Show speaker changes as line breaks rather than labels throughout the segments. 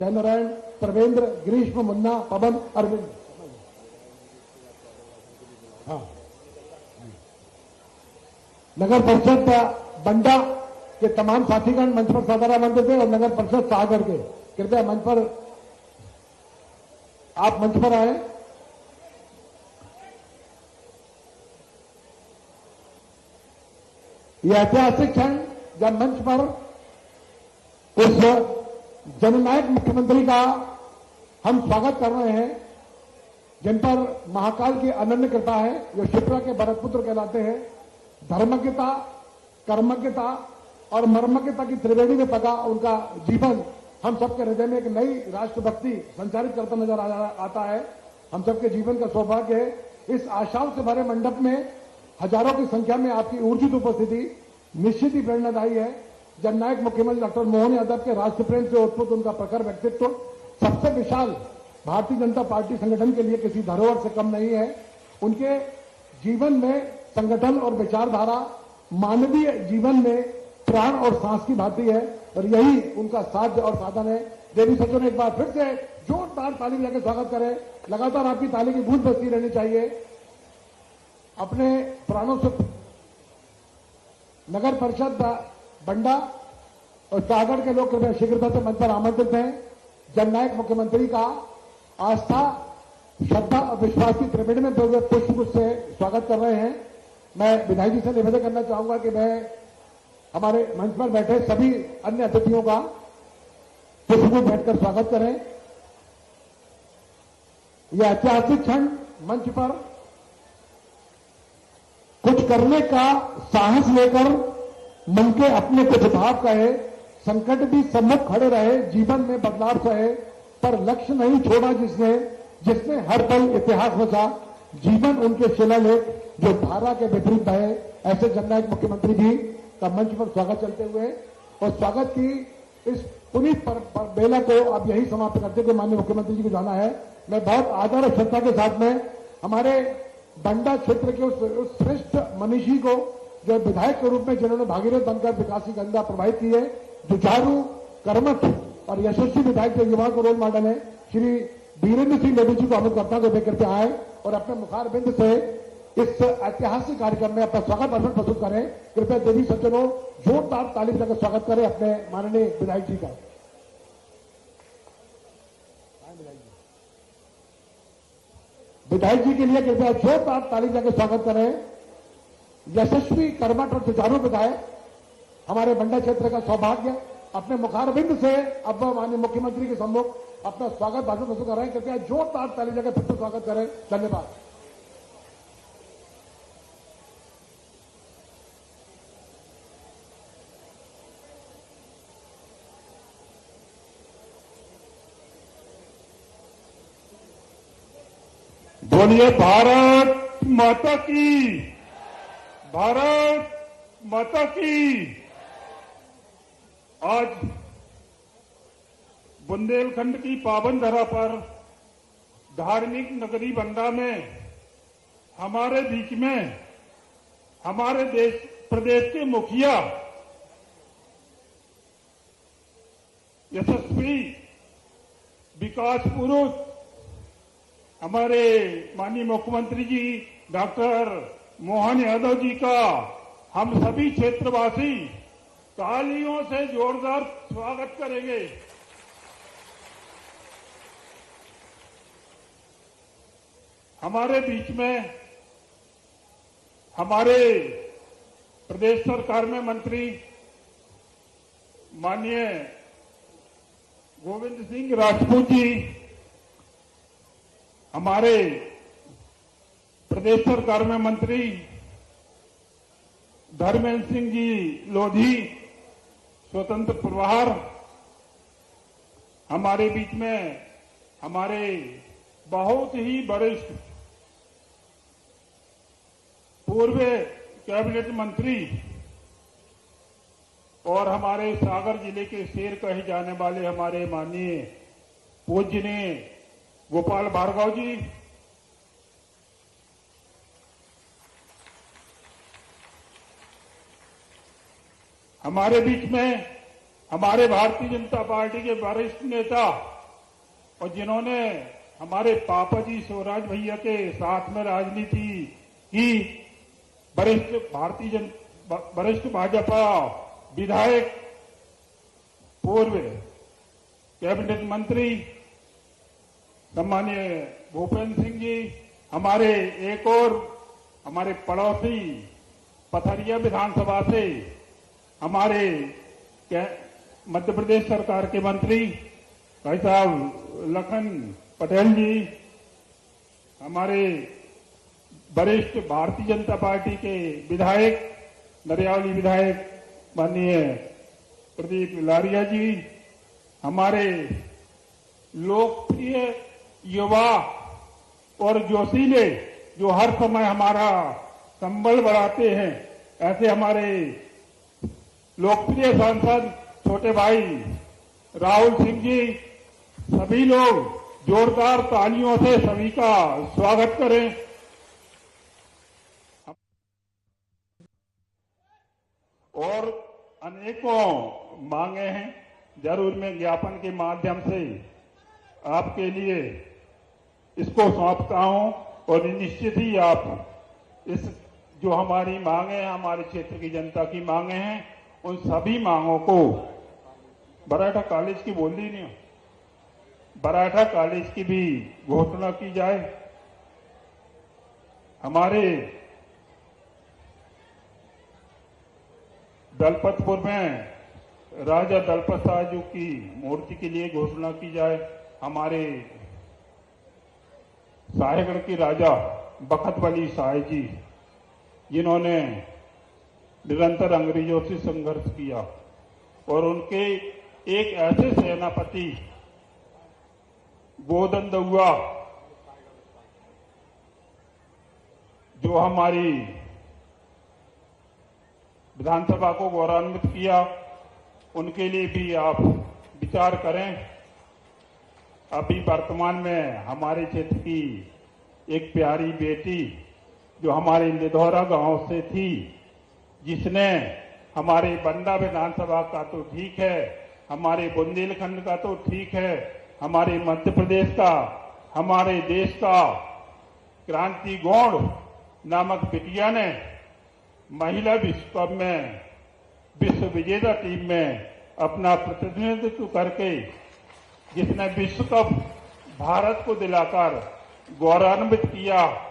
जयनारायण, प्रवेंद्र, ग्रीष्म, मुन्ना, पवन, अरविंद। हाँ, नगर परिषद बंडा के तमाम साथीगण मंच पर सादर आमंत्रित थे और नगर परिषद सागर के कृपया मंच पर, आप मंच पर आए। यह ऐतिहासिक क्षण जब मंच पर उस जननायक मुख्यमंत्री का हम स्वागत कर रहे हैं जिन पर महाकाल की अनन्य कृपा है, जो क्षिप्रा के भरतपुत्र कहलाते हैं। धर्मज्ञता, कर्मज्ञता और मर्मज्ञता की त्रिवेणी में पका उनका जीवन हम सबके हृदय में एक नई राष्ट्रभक्ति संचारित करता नजर आता है। हम सबके जीवन का सौभाग्य है इस आशाओं से भरे मंडप में हजारों की संख्या में आपकी ऊर्जित उपस्थिति निश्चित ही प्रेरणादायी है। जननायक मुख्यमंत्री डॉक्टर मोहन यादव के राष्ट्र प्रेम से उत्पन्न उनका प्रखर व्यक्तित्व सबसे विशाल भारतीय जनता पार्टी संगठन के लिए किसी धरोहर से कम नहीं है। उनके जीवन में संगठन और विचारधारा मानवीय जीवन में प्राण और सांस की भांति है और यही उनका साध्य और साधन है। देवी सज्जनों, एक बार फिर से जोरदार ताली बजाकर स्वागत करें। लगातार आपकी ताली की गूंज बजती रहनी चाहिए। अपने प्राणों से नगर परिषद बंडा और सागर के लोग कृपया शीघ्रता से मंच पर आमंत्रित हैं। जननायक मुख्यमंत्री का आस्था, श्रद्धा और विश्वास की त्रिवेणी में पुष्पगुच्छ से स्वागत कर रहे हैं। मैं विधायक जी से निवेदन करना चाहूंगा कि मैं हमारे मंच पर बैठे सभी अन्य अतिथियों का पुष्पगुच्छ बैठकर स्वागत करें। यह ऐतिहासिक क्षण मंच पर कुछ करने का साहस लेकर मन के अपने कुछ भाव कहे, संकट भी सम्मुख खड़े रहे, जीवन में बदलाव सहे, पर लक्ष्य नहीं छोड़ा जिसने हर पल इतिहास बचा। जीवन उनके शिलालेख जो धारा के विपरीत बहे। ऐसे जननायक मुख्यमंत्री जी का मंच पर स्वागत चलते हुए और स्वागत की इस पुनीत बेला को अब यही समाप्त करते हुए माननीय मुख्यमंत्री जी को जाना है। मैं बहुत आदर और श्रद्धा के साथ में हमारे बंडा क्षेत्र के उस श्रेष्ठ मनीषी को, जो विधायक के रूप में जिन्होंने भागीरथ बनकर विकास की गंगा प्रवाहित की है, जुझारू, कर्मठ और यशस्वी विधायक जो युवाओं को रोल मॉडल है, श्री वीरेंद्र सिंह लेवी जी को आमंत्रित करता हूं कि कृपया आए और अपने मुखारबिंद से इस ऐतिहासिक कार्यक्रम में अपना स्वागत भाषण प्रस्तुत करें। कृपया देवी सज्जनों जोरदार ताली बजाकर स्वागत करें अपने माननीय विधायक जी का। विधायक जी के लिए कृपया जोरदार ताली बजाकर स्वागत करें। यशस्वी, कर्मठ और जुझारू विधायक हमारे बंडा क्षेत्र का सौभाग्य अपने मुखारबिंद से अब माननीय मुख्यमंत्री के सम्मुख अपना स्वागत भाषण प्रस्तुत कर रहे हैं। कृपया जोरदार ताली बजाकर फिर से स्वागत करें। धन्यवाद।
बोलिए भारत माता की, भारत माता की। आज बुंदेलखंड की पावन धरा पर धार्मिक नगरी बंडा में हमारे बीच में हमारे प्रदेश के मुखिया, यशस्वी विकास पुरुष हमारे माननीय मुख्यमंत्री जी डॉक्टर मोहन यादव जी का हम सभी क्षेत्रवासी तालियों से जोरदार स्वागत करेंगे। हमारे बीच में हमारे प्रदेश सरकार में मंत्री माननीय गोविंद सिंह राजपूत जी, हमारे प्रदेश सरकार में मंत्री धर्मेंद्र सिंह जी लोधी, स्वतंत्र प्रभार, हमारे बीच में हमारे बहुत ही वरिष्ठ पूर्व कैबिनेट मंत्री और हमारे सागर जिले के शेर कहे जाने वाले हमारे माननीय पूजनीय गोपाल भार्गव जी, हमारे बीच में हमारे भारतीय जनता पार्टी के वरिष्ठ नेता और जिन्होंने हमारे पापा जी शिवराज भैया के साथ में राजनीति की, वरिष्ठ भाजपा विधायक, पूर्व कैबिनेट मंत्री सम्मानीय भूपेंद्र सिंह जी, हमारे एक और हमारे पड़ोसी पथरिया विधानसभा से हमारे मध्य प्रदेश सरकार के मंत्री भाई साहब लखन पटेल जी, हमारे वरिष्ठ भारतीय जनता पार्टी के विधायक, नरियावली विधायक माननीय प्रदीप लारिया जी, हमारे लोकप्रिय युवा और जोशीले जो हर समय हमारा संबल बढ़ाते हैं, ऐसे हमारे लोकप्रिय सांसद छोटे भाई राहुल सिंह जी, सभी लोग जोरदार तालियों से सभी का स्वागत करें। और अनेकों मांगे हैं, जरूर मैं ज्ञापन के माध्यम से आपके लिए इसको सौंपता हूं और निश्चित ही आप इस जो हमारी मांगे हैं, हमारे क्षेत्र की जनता की मांगे हैं, उन सभी मांगों को बराठा कॉलेज की बोल दी नहीं, बराठा कॉलेज की भी घोषणा की जाए। हमारे दलपतपुर में राजा दलपत साहू की मूर्ति के लिए घोषणा की जाए। हमारे साहेगढ़ की राजा बखतवली शाह जी, जिन्होंने निरंतर अंग्रेजों से संघर्ष किया, और उनके एक ऐसे सेनापति गोदन दउआ जो हमारी विधानसभा को गौरवान्वित किया, उनके लिए भी आप विचार करें। अभी वर्तमान में हमारे क्षेत्र की एक प्यारी बेटी जो हमारे लिधौरा गांव से थी, जिसने हमारे बंडा विधानसभा का तो ठीक है, हमारे बुंदेलखंड का तो ठीक है, हमारे मध्य प्रदेश का, हमारे देश का क्रांति गौड़ नामक बिटिया ने महिला विश्व कप में विश्व विजेता टीम में अपना प्रतिनिधित्व करके, जिसने विश्व कप भारत को दिलाकर गौरवान्वित किया,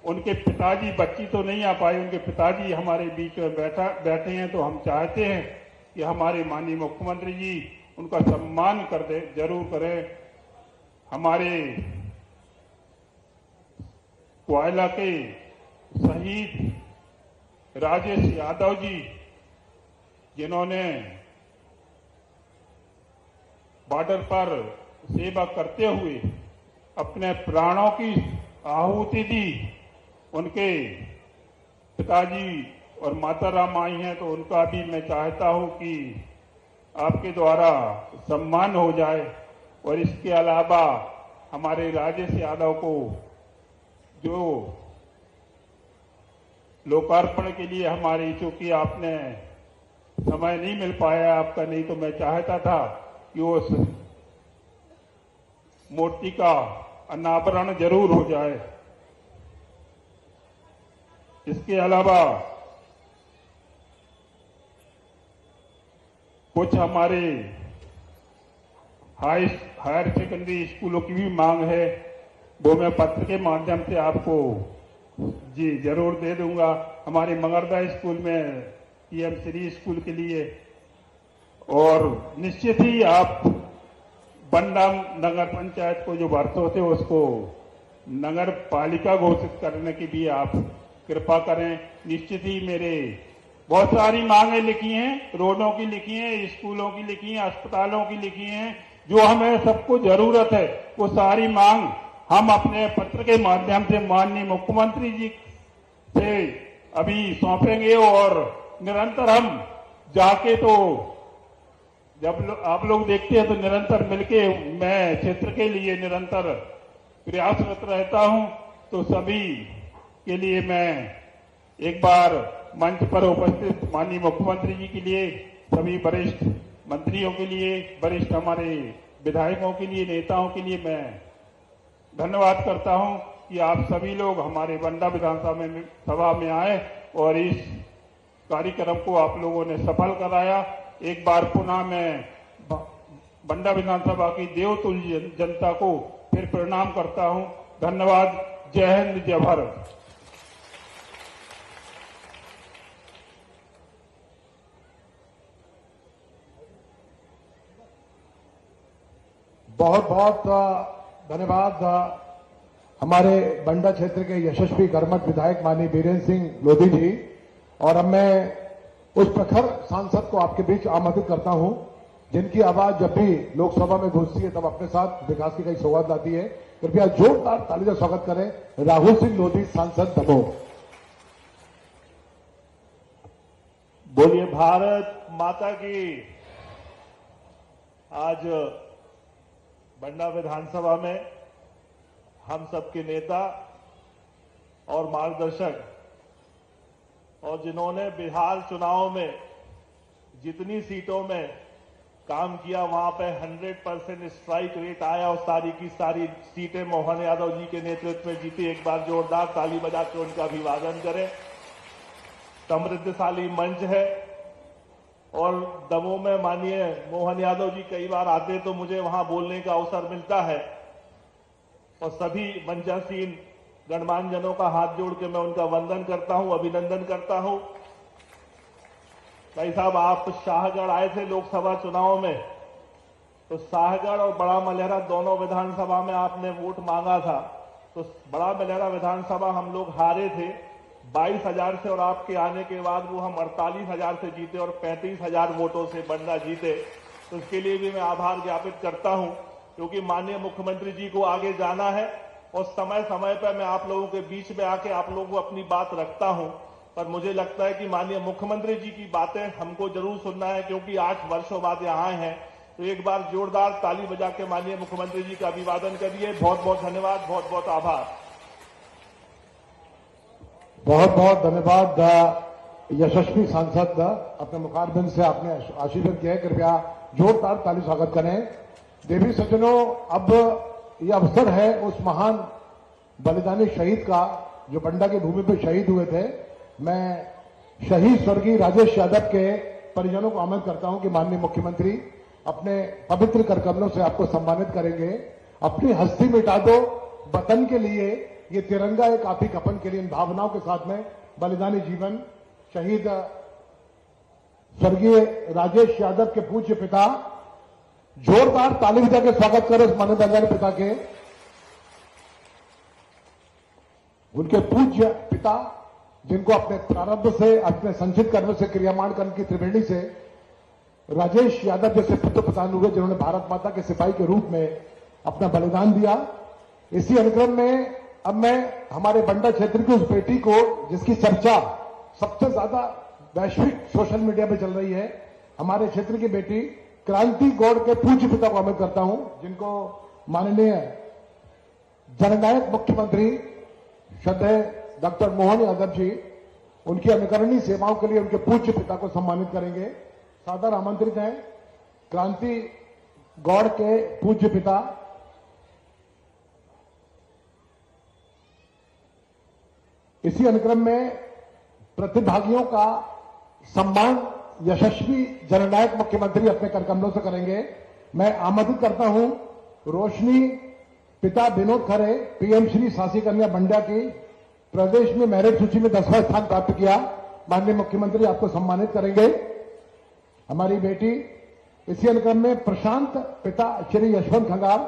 उनके पिताजी, बच्ची तो नहीं आ पाई, उनके पिताजी हमारे बीच में बैठे हैं, तो हम चाहते हैं कि हमारे माननीय मुख्यमंत्री जी उनका सम्मान कर दे, जरूर करें। हमारे कोयला के शहीद राजेश यादव जी, जिन्होंने बॉर्डर पर सेवा करते हुए अपने प्राणों की आहुति दी, उनके पिताजी और माता राम आई हैं, तो उनका भी मैं चाहता हूं कि आपके द्वारा सम्मान हो जाए। और इसके अलावा हमारे राजेश यादव को जो लोकार्पण के लिए हमारी, चूंकि आपने समय नहीं मिल पाया आपका, नहीं तो मैं चाहता था कि उस मूर्ति का अनावरण जरूर हो जाए। इसके अलावा कुछ हमारे हायर सेकेंडरी स्कूलों की भी मांग है, वो मैं पत्र के माध्यम से आपको जी जरूर दे दूंगा। हमारे मगरदा स्कूल में पीएम श्री स्कूल के लिए, और निश्चित ही आप बंडा नगर पंचायत को जो वर्षों से उसको नगर पालिका घोषित करने की भी आप कृपा करें। निश्चित ही मेरे बहुत सारी मांगे लिखी हैं, रोडों की लिखी हैं, स्कूलों की लिखी हैं, अस्पतालों की लिखी हैं, जो हमें सबको जरूरत है, वो सारी मांग हम अपने पत्र के माध्यम से माननीय मुख्यमंत्री जी से अभी सौंपेंगे। और निरंतर हम जाके, तो जब आप लोग देखते हैं तो निरंतर मिलके मैं क्षेत्र के लिए निरंतर प्रयासरत रहता हूं, तो सभी के लिए मैं एक बार मंच पर उपस्थित माननीय मुख्यमंत्री जी के लिए, सभी वरिष्ठ मंत्रियों के लिए, वरिष्ठ हमारे विधायकों के लिए, नेताओं के लिए मैं धन्यवाद करता हूं कि आप सभी लोग हमारे बंडा विधानसभा में आए और इस कार्यक्रम को आप लोगों ने सफल कराया। एक बार पुनः मैं बंडा विधानसभा की देवतुल्य जनता को फिर प्रणाम करता हूं। धन्यवाद। जय हिंद, जय भारत।
बहुत बहुत धन्यवाद हमारे बंडा क्षेत्र के यशस्वी कर्मठ विधायक माननीय बीरेन्द्र सिंह लोधी जी। और अब मैं उस प्रखर सांसद को आपके बीच आमंत्रित करता हूं जिनकी आवाज जब भी लोकसभा में गूंजती है तब अपने साथ विकास की कई सौगात लाती है। कृपया जोरदार ताली से स्वागत करें राहुल सिंह लोधी, सांसद दमोह।
बोलिए भारत माता की। आज बंडा विधानसभा में हम सबके नेता और मार्गदर्शक और जिन्होंने बिहार चुनाव में जितनी सीटों में काम किया वहां पे 100% स्ट्राइक रेट आया और सारी की सारी सीटें मोहन यादव जी के नेतृत्व में जीती। एक बार जोरदार ताली बजा के उनका अभिवादन करें। समृद्धशाली मंच है और दमोह में माननीय मोहन यादव जी कई बार आते तो मुझे वहां बोलने का अवसर मिलता है और सभी मंचासीन गणमान्यजनों का हाथ जोड़ के मैं उनका वंदन करता हूं, अभिनंदन करता हूं। भाई साहब, आप शाहगढ़ आए थे लोकसभा चुनाव में, तो शाहगढ़ और बड़ा मलहरा दोनों विधानसभा में आपने वोट मांगा था। तो बड़ा मलहरा विधानसभा हम लोग हारे थे 22,000 से और आपके आने के बाद वो हम 48,000 से जीते और 35,000 वोटों से बंडा जीते। तो उसके लिए भी मैं आभार ज्ञापित करता हूं, क्योंकि माननीय मुख्यमंत्री जी को आगे जाना है और समय समय पर मैं आप लोगों के बीच में आके आप लोगों को अपनी बात रखता हूं। पर मुझे लगता है कि माननीय मुख्यमंत्री जी की बातें हमको जरूर सुनना है, क्योंकि 8 वर्षों बाद यहाँ हैं। तो एक बार जोरदार ताली बजा के माननीय मुख्यमंत्री जी का अभिवादन करिए। बहुत बहुत धन्यवाद, बहुत बहुत आभार।
बहुत बहुत धन्यवाद यशस्वी सांसद, अपने मुखारबिंद से आपने आशीर्वाद किया है। कृपया जोरदार ताली स्वागत करें। देवी सज्जनों, अब यह अवसर है उस महान बलिदानी शहीद का जो बंडा की भूमि पर शहीद हुए थे। मैं शहीद स्वर्गीय राजेश यादव के परिजनों को आमंत्रित करता हूं कि माननीय मुख्यमंत्री अपने पवित्र कर कमलों से आपको सम्मानित करेंगे। अपनी हस्ती मिटा दो वतन के लिए, ये तिरंगा एक आप ही कफन के लिए। इन भावनाओं के साथ में बलिदानी जीवन शहीद स्वर्गीय राजेश यादव के पूज्य पिता, जोरदार ताली बजा के स्वागत करें उस माननीय बलिदानी पिता के। उनके पूज्य पिता जिनको अपने प्रारब्ध से, अपने संचित कर्म से, क्रियामान कर्म की त्रिवेणी से राजेश यादव जैसे पुत्र प्रधान हुए, जिन्होंने भारत माता के सिपाही के रूप में अपना बलिदान दिया। इसी अनुक्रम में अब मैं हमारे बंडा क्षेत्र की उस बेटी को जिसकी चर्चा सबसे ज्यादा वैश्विक सोशल मीडिया पे चल रही है, हमारे क्षेत्र की बेटी क्रांति गौड़ के पूज्य पिता को आमंत्रित करता हूं, जिनको माननीय जननायक मुख्यमंत्री श्रद्धेय डॉक्टर मोहन यादव जी उनकी अनुकरणीय सेवाओं के लिए उनके पूज्य पिता को सम्मानित करेंगे। सादर आमंत्रित हैं क्रांति गौड़ के पूज्य पिता। इसी अनुक्रम में प्रतिभागियों का सम्मान यशस्वी जननायक मुख्यमंत्री अपने करकमलों से करेंगे। मैं आमंत्रित करता हूं रोशनी पिता विनोद खरे, पीएम श्री सासी कन्या बंडा की, प्रदेश में मेरिट सूची में 10वां स्थान प्राप्त किया। माननीय मुख्यमंत्री आपको सम्मानित करेंगे। हमारी बेटी। इसी अनुक्रम में प्रशांत पिता श्री यशवंत खंगार,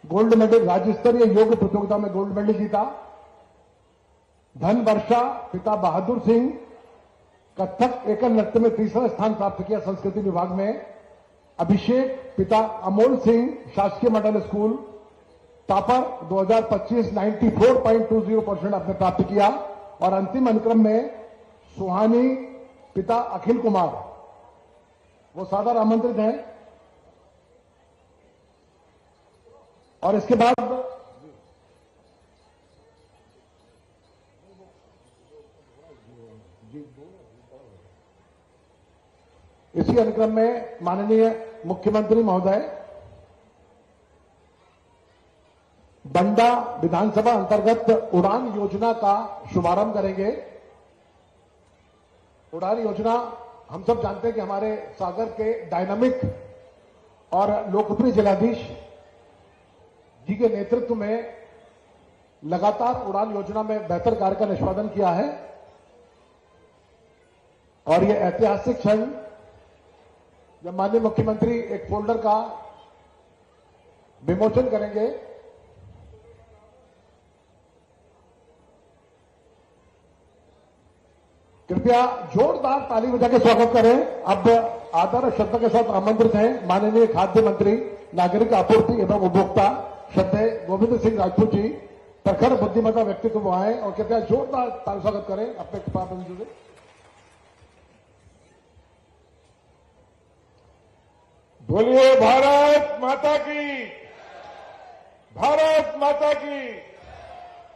गोल्ड मेडल, राज्य स्तरीय योग प्रतियोगिता में गोल्ड मेडल जीता। धन वर्षा पिता बहादुर सिंह, कथक एकल नृत्य में 3रा स्थान प्राप्त किया संस्कृति विभाग में। अभिषेक पिता अमोल सिंह, शासकीय मॉडल स्कूल टॉपर 2025 94.20% आपने प्राप्त किया। और अंतिम अनुक्रम में सुहानी पिता अखिल कुमार, वो सादर आमंत्रित हैं। और इसके बाद इसी के अनुक्रम में माननीय मुख्यमंत्री महोदय बंडा विधानसभा अंतर्गत उड़ान योजना का शुभारंभ करेंगे। उड़ान योजना हम सब जानते हैं कि हमारे सागर के डायनामिक और लोकप्रिय जिलाधीश जी के नेतृत्व में लगातार उड़ान योजना में बेहतर कार्य का निष्पादन किया है और ये ऐतिहासिक क्षण जब माननीय मुख्यमंत्री एक फोल्डर का विमोचन करेंगे। कृपया जोरदार ताली बजा के स्वागत करें। अब आदर और श्रद्धा के साथ आमंत्रित हैं माननीय खाद्य मंत्री, नागरिक आपूर्ति एवं उपभोक्ता श्रद्धेय गोविंद सिंह राजपूत जी, प्रखर बुद्धिमत्ता व्यक्तित्व वो आए और कृपया जोरदार ताली स्वागत करें अपने कृपाबंधु से।
बोलिए भारत माता की, भारत माता की।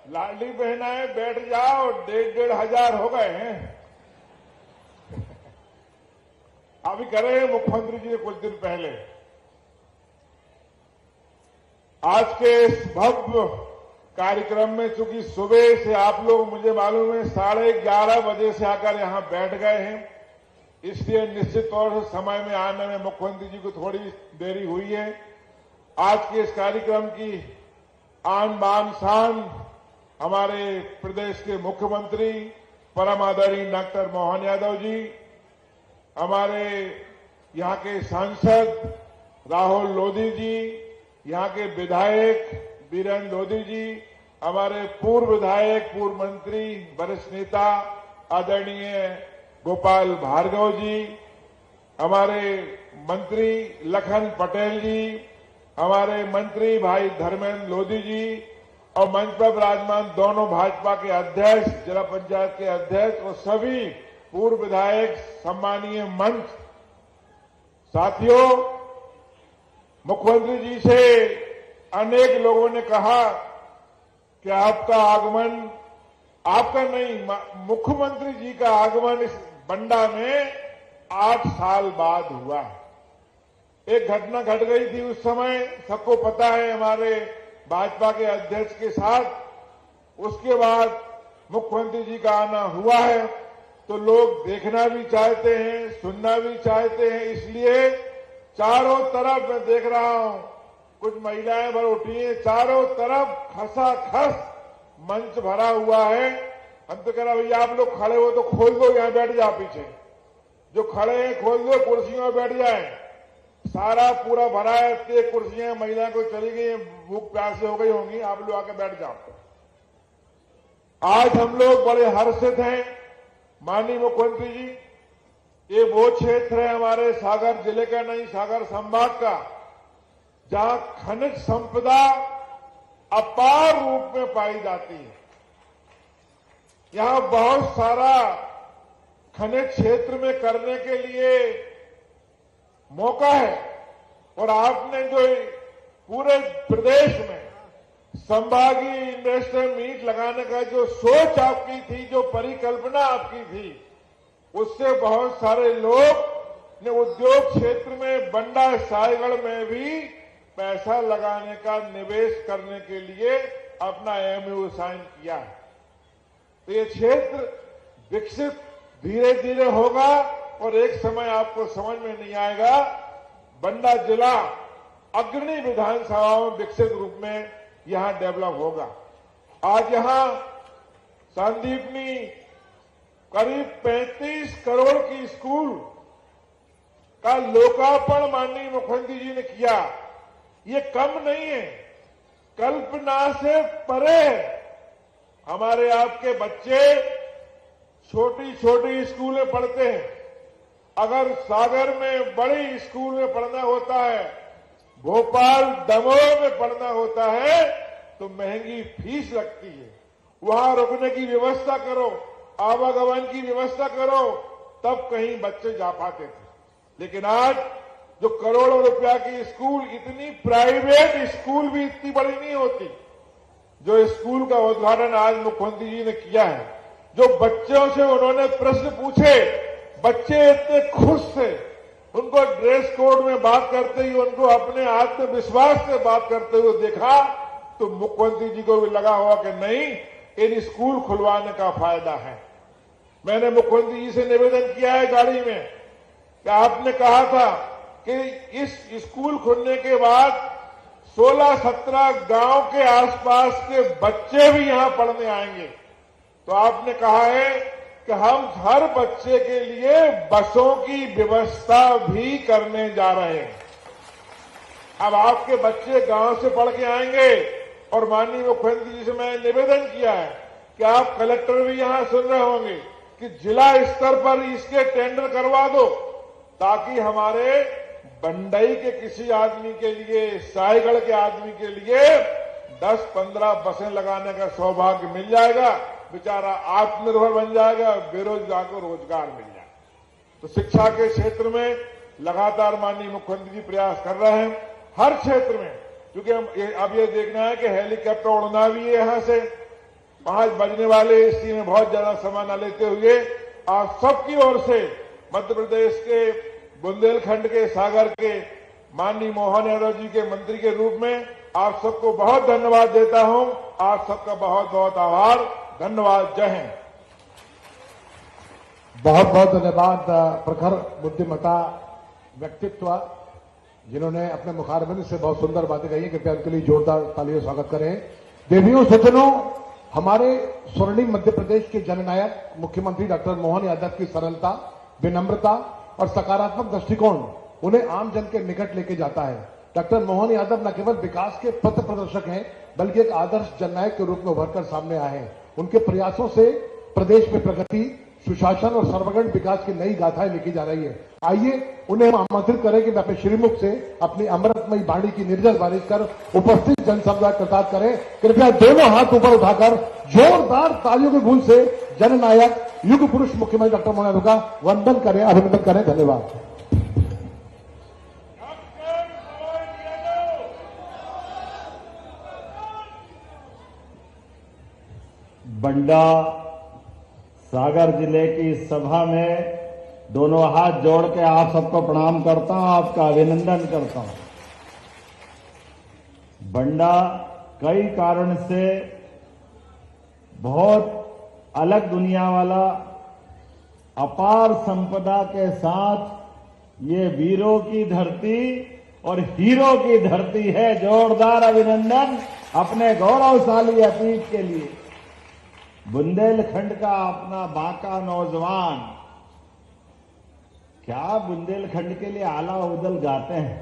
लाडली बहनाएं बैठ जाओ, 1,500 हो गए हैं। अभी करे मुख्यमंत्री जी ने कुछ दिन पहले। आज के इस भव्य कार्यक्रम में चूंकि सुबह से आप लोग, मुझे मालूम है, 11:30 बजे से आकर यहां बैठ गए हैं, इसलिए निश्चित तौर से समय में आने में मुख्यमंत्री जी को थोड़ी देरी हुई है। आज के इस कार्यक्रम की आन बान शान हमारे प्रदेश के मुख्यमंत्री परम आदरणीय डॉक्टर मोहन यादव जी, हमारे यहाँ के सांसद राहुल लोधी जी, यहाँ के विधायक बीरेन्द्र लोधी जी, हमारे पूर्व विधायक, पूर्व मंत्री, वरिष्ठ नेता आदरणीय गोपाल भार्गव जी, हमारे मंत्री लखन पटेल जी, हमारे मंत्री भाई धर्मेंद्र लोधी जी और मंच पर विराजमान दोनों भाजपा के अध्यक्ष, जिला पंचायत के अध्यक्ष और सभी पूर्व विधायक, सम्मानीय मंच साथियों, मुख्यमंत्री जी से अनेक लोगों ने कहा कि आपका आगमन, आपका नहीं, मुख्यमंत्री जी का आगमन इस बंडा में 8 साल बाद हुआ। एक घटना घट गई थी उस समय, सबको पता है, हमारे भाजपा के अध्यक्ष के साथ। उसके बाद मुख्यमंत्री जी का आना हुआ है तो लोग देखना भी चाहते हैं, सुनना भी चाहते हैं, इसलिए चारों तरफ मैं देख रहा हूं कुछ महिलाएं भर उठी हैं, चारों तरफ खसाखस मंच भरा हुआ है। हम तो कह रहा भैया आप लोग खड़े हो तो खोल दो, यहां बैठ जाओ, पीछे जो खड़े हैं खोल दो, कुर्सियों में बैठ जाए। सारा पूरा भरा है, 3 कुर्सियां महिला को चली गई, भूख प्यास से हो गई होंगी, आप लोग आके बैठ जाओ। आज हम लोग बड़े हर्षित हैं माननीय मुख्यमंत्री जी, ये वो क्षेत्र है हमारे सागर जिले का नहीं, सागर संभाग का, जहां खनिज संपदा अपार रूप में पाई जाती है। यहां बहुत सारा खनिज क्षेत्र में करने के लिए मौका है और आपने जो पूरे प्रदेश में संभागीय इन्वेस्टर मीट लगाने का जो सोच आपकी थी, जो परिकल्पना आपकी थी, उससे बहुत सारे लोग ने उद्योग क्षेत्र में, बंडा सायगढ़ में भी पैसा लगाने का, निवेश करने के लिए अपना एमओयू साइन किया है। तो ये क्षेत्र विकसित धीरे धीरे होगा और एक समय आपको समझ में नहीं आएगा, बंडा जिला अग्रणी विधानसभाओं में विकसित रूप में यहां डेवलप होगा। आज यहां संदीपनी करीब 35 करोड़ की स्कूल का लोकार्पण माननीय मुख्यमंत्री जी ने किया। ये कम नहीं है, कल्पना से परे है। हमारे आपके बच्चे छोटी छोटी स्कूल में पढ़ते हैं, अगर सागर में बड़ी स्कूल में पढ़ना होता है, भोपाल दमोह में पढ़ना होता है तो महंगी फीस लगती है। वहां रुकने की व्यवस्था करो, आवागमन की व्यवस्था करो, तब कहीं बच्चे जा पाते थे। लेकिन आज जो करोड़ों रुपया की स्कूल, इतनी प्राइवेट स्कूल भी इतनी बड़ी नहीं होती, जो स्कूल का उद्घाटन आज मुख्यमंत्री जी ने किया है, जो बच्चों से उन्होंने प्रश्न पूछे, बच्चे इतने खुश थे, उनको ड्रेस कोड में बात करते हुए, उनको अपने आत्मविश्वास से बात करते हुए देखा तो मुख्यमंत्री जी को भी लगा हुआ कि नहीं, इन स्कूल खुलवाने का फायदा है। मैंने मुख्यमंत्री जी से निवेदन किया है गाड़ी में कि आपने कहा था कि इस स्कूल खुलने के बाद 16-17 गांव के आसपास के बच्चे भी यहां पढ़ने आएंगे। तो आपने कहा है कि हम हर बच्चे के लिए बसों की व्यवस्था भी करने जा रहे हैं। अब आपके बच्चे गांव से पढ़ के आएंगे और माननीय मुख्यमंत्री जी से मैंने निवेदन किया है कि आप कलेक्टर भी यहां सुन रहे होंगे कि जिला स्तर पर इसके टेंडर करवा दो, ताकि हमारे बंडई के किसी आदमी के लिए, साईगढ़ के आदमी के लिए 10-15 बसें लगाने का सौभाग्य मिल जाएगा, बेचारा आत्मनिर्भर बन जाएगा, बेरोजगार को रोजगार मिल जाएगा। तो शिक्षा के क्षेत्र में लगातार माननीय मुख्यमंत्री जी प्रयास कर रहे हैं हर क्षेत्र में, क्योंकि अब ये देखना है कि हेलीकॉप्टर उड़ना भी है यहां से 5 बजने वाले, इसी में बहुत ज्यादा समय न लेते हुए आप सबकी ओर से मध्य प्रदेश के बुंदेलखंड के, सागर के माननीय मोहन यादव जी के मंत्री के रूप में आप सबको बहुत धन्यवाद देता हूं। आप सबका बहुत बहुत आभार, धन्यवाद, जय हिंद।
बहुत बहुत धन्यवाद प्रखर बुद्धिमता व्यक्तित्व जिन्होंने अपने मुखारबिन से बहुत सुंदर बातें कही है। कृपया उनके लिए जोरदार तालियों से स्वागत करें। देवियों सज्जनों, हमारे स्वर्णिम मध्य प्रदेश के जननायक मुख्यमंत्री डॉक्टर मोहन यादव की सरलता, विनम्रता और सकारात्मक दृष्टिकोण उन्हें आम जन के निकट लेके जाता है। डॉक्टर मोहन यादव न केवल विकास के पथ प्रदर्शक हैं, बल्कि एक आदर्श जननायक के रूप में उभरकर सामने आए हैं। उनके प्रयासों से प्रदेश में प्रगति, सुशासन और सर्वगण विकास की नई गाथाएं लिखी जा रही है। आइए उन्हें हम आमंत्रित करें कि वे अपने श्रीमुख से अपनी अमृतमयी वाणी की निर्जर बारिश कर उपस्थित जनसमुदाय कृतार्थ करें। कृपया दोनों हाथ ऊपर उठाकर जोरदार तालियों की गूंज से जननायक, युग पुरुष मुख्यमंत्री डॉक्टर मोहन यादव का वंदन करें, अभिनंदन करें। धन्यवाद।
बंडा सागर जिले की सभा में दोनों हाथ जोड़ के आप सबको प्रणाम करता हूं, आपका अभिनंदन करता हूं। बंडा कई कारण से बहुत अलग दुनिया वाला, अपार संपदा के साथ ये वीरों की धरती और हीरो की धरती है। जोरदार अभिनंदन अपने गौरवशाली अतीत के लिए। बुंदेलखंड का अपना बांका नौजवान क्या बुंदेलखंड के लिए आला उदल गाते हैं,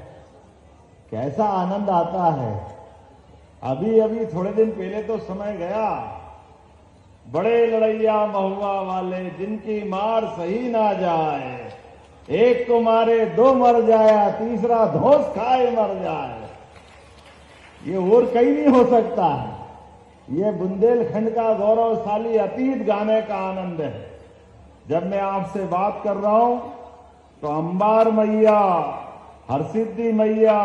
कैसा आनंद आता है। अभी अभी थोड़े दिन पहले तो समय गया, बड़े लड़ैया महुआ वाले जिनकी मार सही ना जाए, एक को मारे 2 मर जाया, तीसरा धोस खाए मर जाए। ये और कहीं नहीं हो सकता है। ये बुंदेलखंड का गौरवशाली अतीत गाने का आनंद है। जब मैं आपसे बात कर रहा हूं तो अंबार मैया, हरसिद्धि मैया,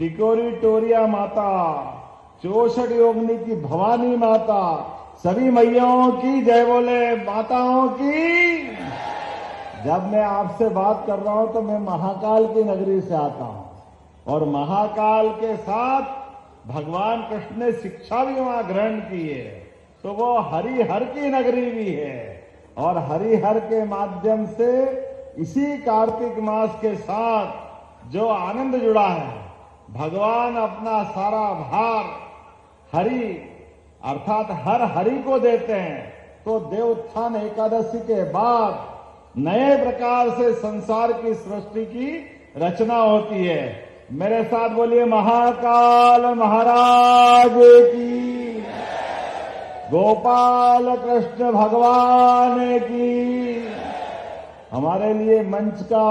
टिकोरी टोरिया माता, 64 योगिनी की भवानी माता, सभी मैयाओं की जय बोले, माताओं की। जब मैं आपसे बात कर रहा हूं तो मैं महाकाल की नगरी से आता हूं और महाकाल के साथ भगवान कृष्ण ने शिक्षा भी वहां ग्रहण की है, तो वो हरिहर की नगरी भी है। और हरिहर के माध्यम से इसी कार्तिक मास के साथ जो आनंद जुड़ा है, भगवान अपना सारा भार हरि अर्थात हर हरि को देते हैं। तो देवोत्थान एकादशी के बाद नए प्रकार से संसार की सृष्टि की रचना होती है। मेरे साथ बोलिए, महाकाल महाराज की, गोपाल कृष्ण भगवान की। हमारे लिए मंच का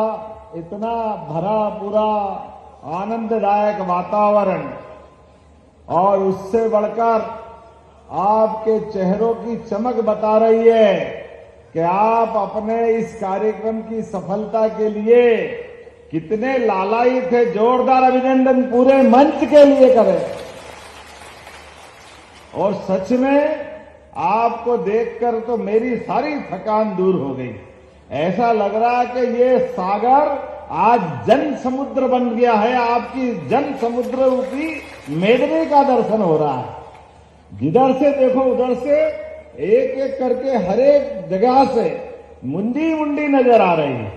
इतना भरा पूरा आनंददायक वातावरण और उससे बढ़कर आपके चेहरों की चमक बता रही है कि आप अपने इस कार्यक्रम की सफलता के लिए कितने लालायित थे। जोरदार अभिनंदन पूरे मंच के लिए करें। और सच में आपको देखकर तो मेरी सारी थकान दूर हो गई। ऐसा लग रहा है कि ये सागर आज जन समुद्र बन गया है। आपकी जन समुद्र रूपी मेदनी का दर्शन हो रहा है। जिधर से देखो उधर से एक एक करके हर एक जगह से मुंडी मुंडी नजर आ रही है।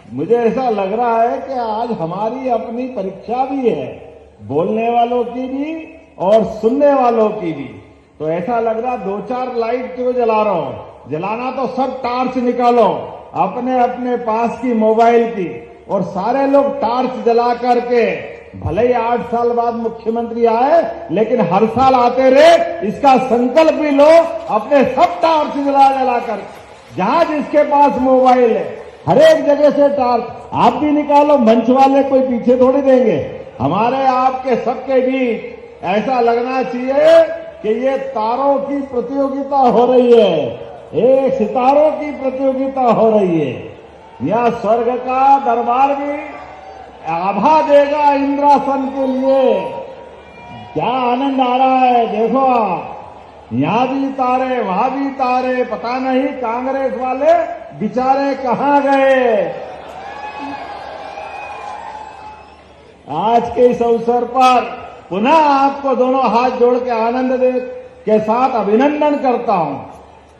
मुझे ऐसा लग रहा है कि आज हमारी अपनी परीक्षा भी है, बोलने वालों की भी और सुनने वालों की भी। तो ऐसा लग रहा 2-4 लाइट क्यों जला रहा हूं, जलाना तो सब टार्च निकालो अपने अपने पास की मोबाइल की, और सारे लोग टार्च जला करके, भले ही 8 साल बाद मुख्यमंत्री आए लेकिन हर साल आते रहे, इसका संकल्प भी लो। अपने सब टार्च जला कर, जहां जिसके पास मोबाइल है हर एक जगह से टार्च आप भी निकालो। मंच वाले कोई पीछे थोड़ी देंगे। हमारे आपके सबके बीच ऐसा लगना चाहिए कि ये तारों की प्रतियोगिता हो रही है, एक सितारों की प्रतियोगिता हो रही है। यह स्वर्ग का दरबार भी आभा देगा इंद्रासन के लिए। क्या आनंद आ रहा है, देखो आप, यहां भी तारे वहां भी तारे, पता नहीं कांग्रेस वाले बेचारे कहां गए। आज के इस अवसर पर पुनः आपको दोनों हाथ जोड़ के आनंद के साथ अभिनंदन करता हूं।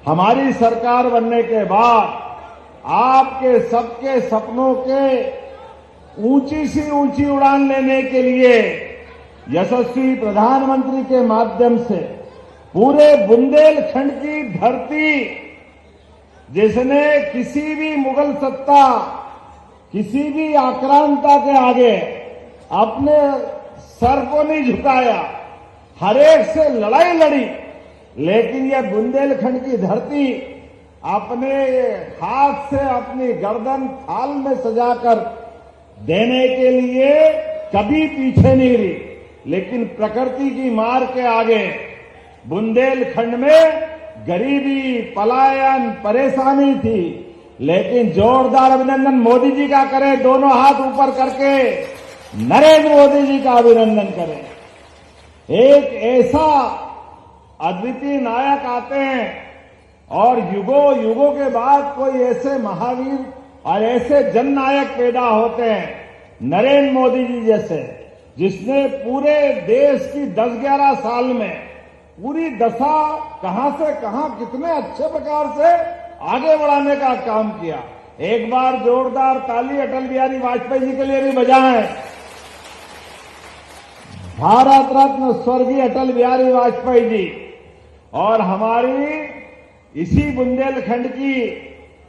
हमारी सरकार बनने के बाद आपके सबके सपनों के ऊंची सी ऊंची उड़ान लेने के लिए यशस्वी प्रधानमंत्री के माध्यम से पूरे बुंदेलखंड की धरती, जिसने किसी भी मुगल सत्ता, किसी भी आक्रांता के आगे अपने सर को नहीं झुकाया, हर एक से लड़ाई लड़ी, लेकिन यह बुंदेलखंड की धरती अपने हाथ से अपनी गर्दन थाल में सजाकर देने के लिए कभी पीछे नहीं रही। लेकिन प्रकृति की मार के आगे बुंदेलखंड में गरीबी, पलायन, परेशानी थी, लेकिन जोरदार अभिनंदन मोदी जी का करें, दोनों हाथ ऊपर करके नरेंद्र मोदी जी का अभिनंदन करें। एक ऐसा अद्वितीय नायक आते हैं और युगों युगों के बाद कोई ऐसे महावीर और ऐसे जननायक पैदा होते हैं, नरेंद्र मोदी जी जैसे, जिसने पूरे देश की 10-11 साल में पूरी दशा कहां से कहां कितने अच्छे प्रकार से आगे बढ़ाने का काम किया। एक बार जोरदार ताली अटल बिहारी वाजपेयी जी के लिए भी बजाएं। भारत रत्न स्वर्गीय अटल बिहारी वाजपेयी जी और हमारी इसी बुंदेलखंड की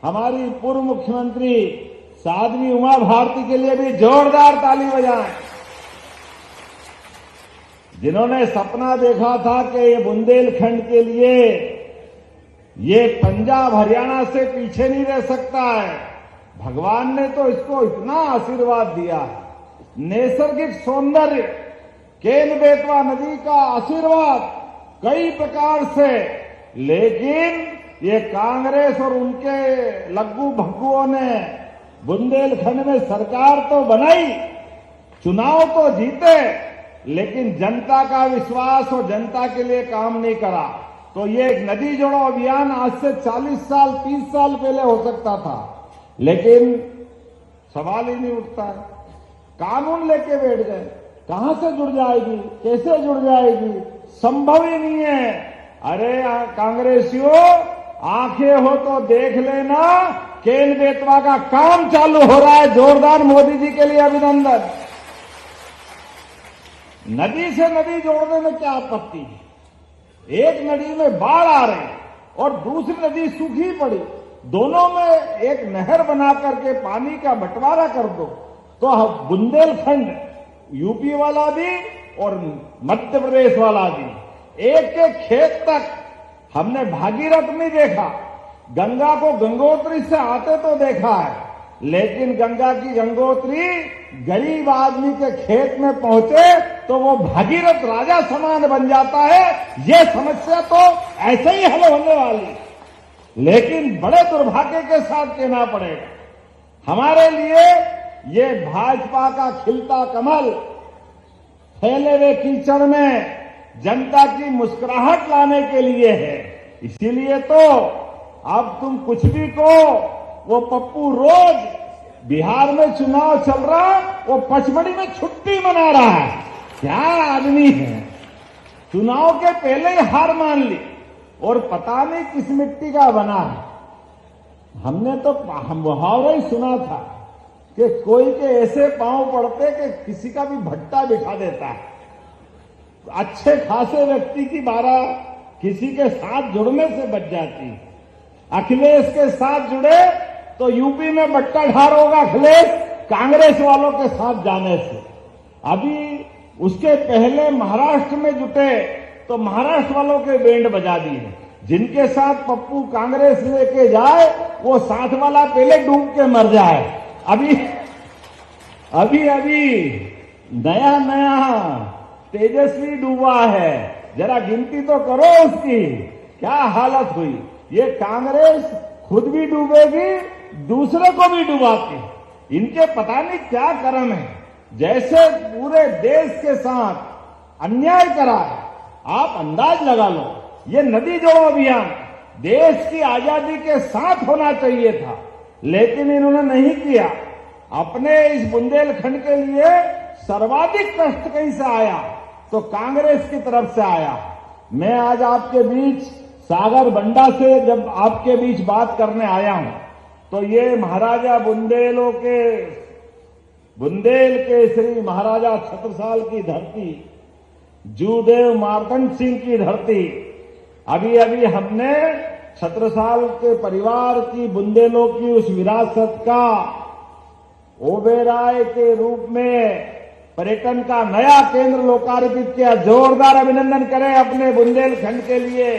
हमारी पूर्व मुख्यमंत्री साध्वी उमा भारती के लिए भी जोरदार ताली बजाएं, जिन्होंने सपना देखा था कि ये बुंदेलखंड के लिए ये पंजाब हरियाणा से पीछे नहीं रह सकता है। भगवान ने तो इसको इतना आशीर्वाद दिया है, नैसर्गिक सौंदर्य, केन बेतवा नदी का आशीर्वाद कई प्रकार से, लेकिन ये कांग्रेस और उनके लग्गू भग्गुओं ने बुंदेलखंड में सरकार तो बनाई, चुनाव तो जीते, लेकिन जनता का विश्वास और जनता के लिए काम नहीं करा। तो ये एक नदी जोड़ो अभियान आज से 40 साल 30 साल पहले हो सकता था, लेकिन सवाल ही नहीं उठता है। कानून लेके बैठ गए, कहां से जुड़ जाएगी, कैसे जुड़ जाएगी, संभव ही नहीं है। अरे कांग्रेसियों, आंखें हो तो देख लेना, केन बेतवा का काम चालू हो रहा है। जोरदार मोदी जी के लिए अभिनंदन। नदी से नदी जोड़ने में क्या आपत्ति है? एक नदी में बाढ़ आ रही और दूसरी नदी सूखी पड़ी, दोनों में एक नहर बना करके पानी का बंटवारा कर दो, तो बुंदेलखंड यूपी वाला भी और मध्य प्रदेश वाला भी एक एक खेत तक। हमने भागीरथ नहीं देखा, गंगा को गंगोत्री से आते तो देखा है, लेकिन गंगा की गंगोत्री गरीब आदमी के खेत में पहुंचे तो वो भागीरथ राजा समान बन जाता है। ये समस्या तो ऐसे ही हल होने वाली, लेकिन बड़े दुर्भाग्य के साथ कहना पड़ेगा, हमारे लिए ये भाजपा का खिलता कमल फैले हुए कीचड़ में जनता की मुस्कुराहट लाने के लिए है। इसीलिए तो अब तुम कुछ भी कहो, वो पप्पू रोज
बिहार में चुनाव चल रहा, वो पचमढ़ी में छुट्टी मना रहा है। क्या आदमी है, चुनाव के पहले ही हार मान ली और पता नहीं किस मिट्टी का बना है। हमने तो मुहावरा ही सुना था कि कोई के ऐसे पांव पड़ते कि किसी का भी भट्टा बिठा देता है। अच्छे खासे व्यक्ति की बारह किसी के साथ जुड़ने से बच जाती है। अखिलेश के साथ जुड़े तो यूपी में बट्टा ढार होगा अखिलेश कांग्रेस वालों के साथ जाने से। अभी उसके पहले महाराष्ट्र में जुटे तो महाराष्ट्र वालों के बैंड बजा दिए। जिनके साथ पप्पू कांग्रेस लेके जाए वो साथ वाला पहले डूब के मर जाए। अभी नया तेजस्वी डूबा है, जरा गिनती तो करो उसकी क्या हालत हुई। ये कांग्रेस खुद भी डूबेगी, दूसरे को भी डुबाती। इनके पता नहीं क्या कर्म है, जैसे पूरे देश के साथ अन्याय करा है। आप अंदाज लगा लो, ये नदी जोड़ो अभियान देश की आजादी के साथ होना चाहिए था, लेकिन इन्होंने नहीं किया। अपने इस बुंदेलखंड के लिए सर्वाधिक कष्ट कहीं से आया तो कांग्रेस की तरफ से आया। मैं आज आपके बीच सागर बंडा से जब आपके बीच बात करने आया हूं तो ये महाराजा बुंदेल के श्री महाराजा छत्रसाल की धरती, जूदेव मार्तंड सिंह की धरती, अभी हमने छत्रसाल के परिवार की बुंदेलों की उस विरासत का ओबेराय के रूप में पर्यटन का नया केंद्र लोकार्पित किया। जोरदार अभिनंदन करें अपने बुंदेलखंड के लिए।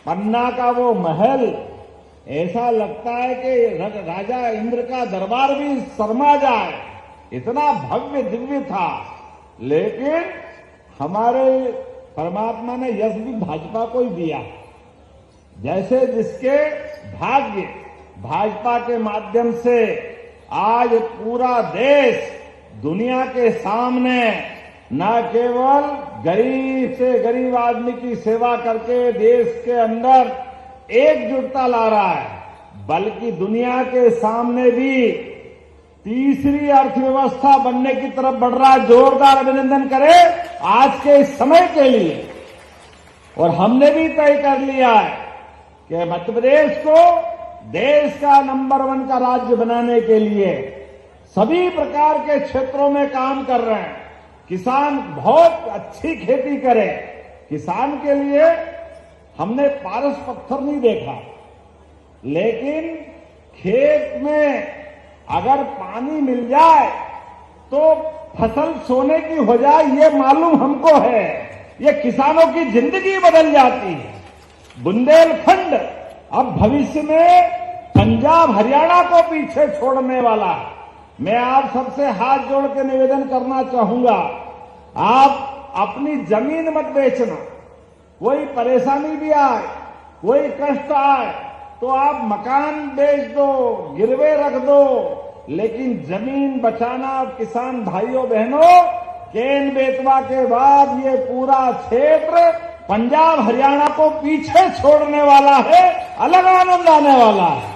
पन्ना का वो महल ऐसा लगता है कि राजा इंद्र का दरबार भी शर्मा जाए, इतना भव्य दिव्य था। लेकिन हमारे परमात्मा ने यश भी भाजपा को ही दिया। जैसे जिसके भाग्य भाजपा के माध्यम से आज पूरा देश दुनिया के सामने न केवल गरीब से गरीब आदमी की सेवा करके देश के अंदर एकजुटता ला रहा है, बल्कि दुनिया के सामने भी तीसरी अर्थव्यवस्था बनने की तरफ बढ़ रहा है। जोरदार अभिनंदन करें आज के इस समय के लिए। और हमने भी तय कर लिया है कि मध्य प्रदेश को देश का नंबर 1 का राज्य बनाने के लिए सभी प्रकार के क्षेत्रों में काम कर रहे हैं। किसान बहुत अच्छी खेती करे, किसान के लिए हमने पारस पत्थर नहीं देखा, लेकिन खेत में अगर पानी मिल जाए तो फसल सोने की हो जाए, ये मालूम हमको है। ये किसानों की जिंदगी बदल जाती है। बुंदेलखंड अब भविष्य में पंजाब हरियाणा को पीछे छोड़ने वाला है। मैं आप सबसे हाथ जोड़ के निवेदन करना चाहूंगा, आप अपनी जमीन मत बेचना। कोई परेशानी भी आए, कोई कष्ट आए तो आप मकान बेच दो, गिरवे रख दो, लेकिन जमीन बचाना। किसान भाइयों बहनों, केन बेतवा के बाद ये पूरा क्षेत्र पंजाब हरियाणा को पीछे छोड़ने वाला है, अलग आनंद आने वाला है।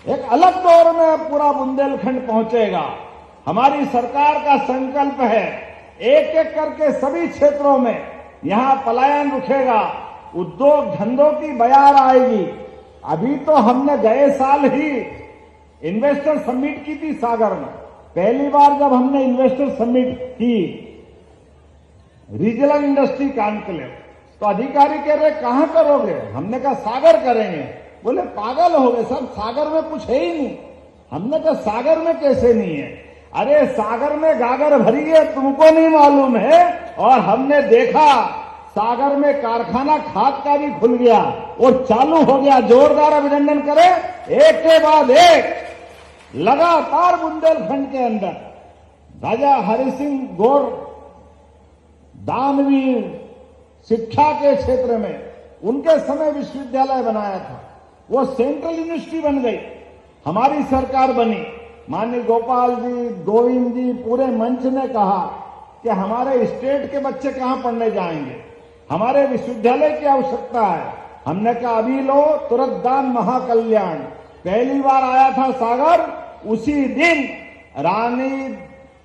एक अलग दौर में पूरा बुंदेलखंड पहुंचेगा। हमारी सरकार का संकल्प है एक एक करके सभी क्षेत्रों में यहां पलायन रुकेगा, उद्योग धंधों की बयार आएगी। अभी तो हमने गए साल ही इन्वेस्टर समिट की थी सागर में। पहली बार जब हमने इन्वेस्टर समिट की, रीजनल इंडस्ट्री कॉन्क्लेव, तो अधिकारी कह रहे कहां करोगे? हमने कहा सागर करेंगे। बोले पागल हो गए सब, सागर में कुछ है ही नहीं। हमने कहा सागर में कैसे नहीं है? अरे सागर में गागर भरी है, तुमको नहीं मालूम है। और हमने देखा सागर में कारखाना खाद का भी खुल गया और चालू हो गया। जोरदार अभिनंदन करें। एक के बाद एक लगातार बुंदेलखंड के अंदर राजा हरि सिंह गौर दानवीर शिक्षा के क्षेत्र में उनके समय विश्वविद्यालय बनाया था, वो सेंट्रल यूनिवर्सिटी बन गई। हमारी सरकार बनी, माननीय गोपाल जी, गोविंद जी, पूरे मंच ने कहा कि हमारे स्टेट के बच्चे कहां पढ़ने जाएंगे, हमारे विश्वविद्यालय की आवश्यकता है। हमने कहा अभी लो, तुरंत दान महाकल्याण। पहली बार आया था सागर, उसी दिन रानी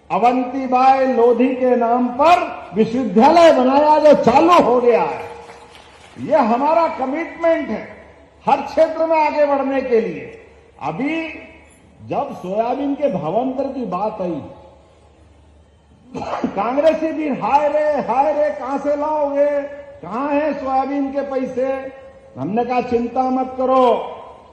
अवंतीबाई लोधी के नाम पर विश्वविद्यालय बनाया जो चालू हो गया है। यह हमारा कमिटमेंट है हर क्षेत्र में आगे बढ़ने के लिए। अभी जब सोयाबीन के भावांतर की बात आई, कांग्रेसी भी हाय रे कहां से लाओगे, कहां है सोयाबीन के पैसे। हमने कहा चिंता मत करो,